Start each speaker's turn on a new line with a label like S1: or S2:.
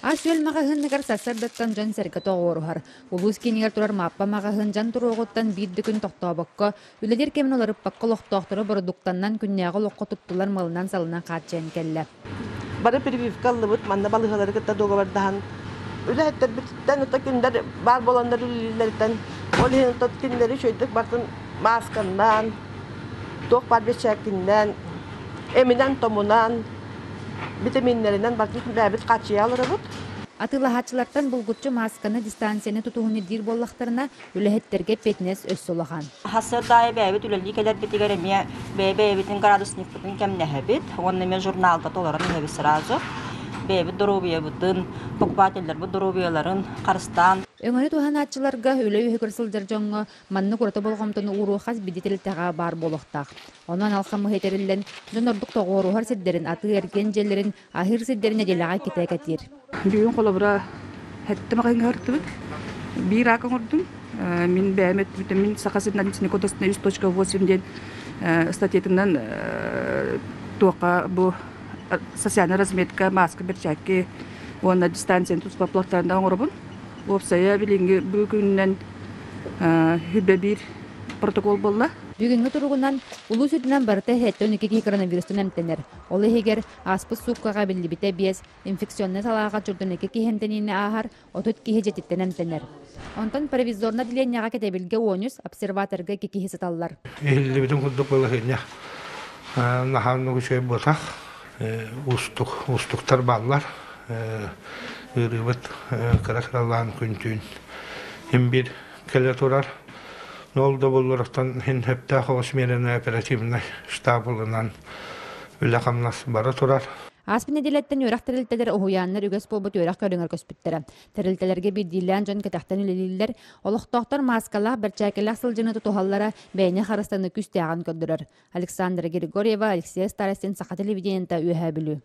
S1: Асюэл мағahынныгар сасардаттан жан сәргі тоғуырухар. Улус кенігер турар маппа мағahын жан туруғыттан бейді күн тоқтабыққа, үлелер кемін оларып баққы лоқтоқтыры бұрыдуқтаннан күннеғі лоққа тұптылар малынан салынан қатчайын кәлі.
S2: Бары прививкалы бұд, манна балығалары кітті доға бардахан. Үлі әттер біттен ұта күндер бар боландар үлілерден. Ол ең ұтат күндері шөйдік бартын масканнан, тоқ бар бешәкінден, емінен томунан, витаминлеринен бартын бәбіт қачыя алыры бұд.
S1: Атылахатчылардан бұлғытчы масканы дистанцияны тұтуғыны дир боллақтарына үліхеттерге петнес өс солаған.
S3: Хасырдайы бәбіт үлілі келер бетігер әме бәбітін градусник бұтын кәміне әбіт. Оны мен журналда толарын әбі сразу. Бәбіт дұрубия бұтын, покупателер бұт дұрубияларын қарыстан.
S1: Өңірі туған атчыларға үлі үйі көрсілдер жоңғы манны құраты болғамтыны ұруы қаз бедетеліктіға бар болықтақ. Онан алқамы хетерілден жон ордық тоғуырухар сетдерін, аты ерген желерін, ахыр сетдеріне делаға кете кәтер.
S4: Бүгін қолабыра әтті мағайын ғартыбыд. Bir акын ұрдым. Мен бәймет бүтін, мен сақасының әдісіне кодасына 100.8 статетіңнен тоқа бұл социальный разметка, маска, перчатки, онна дистанцияны тұспа плақтарында оңырыбын. Опсая білінгі бүгіннен хүбе бір протокол болла.
S1: Бүгінгі тұрғынан ұлы сүтінен барыта хетті 12 коронавирустын әмтенер. Олы егер аспыз суққаға білі біте бес, инфекционны салаға жүрдің 2 кехемтеніне ағар, 30 кеге жетіттен әмтенер. Онтан провизорна диленияға кетебілге онюс обсерваторға кекеге саталылар.
S5: Елі бітін құлдық болығыне наханны күшей болсақ, ұстықтар баллар, ұрыбыт қырақыралан күнтүйін. Бір келе тұрар. Нолда болырықтан хин хепті қоғыс мерені оперативны штабылынан үлі қамнас бары тұрар.
S1: Аспин эделеттен өрәк тәрілтелер оғуяннар үгес болбут өрәк көріңір көспіттері. Тәрілтелерге бір дейлән жон кәтәқтен үлелілер, олықтақтар маскалақ бірчәкелік сылжыны тұтуғаллара бәйіне қарыстаны күстеғын көддірір. Александра Григорьева, Алексей Старостин, Сақа телевидениента үйә білу.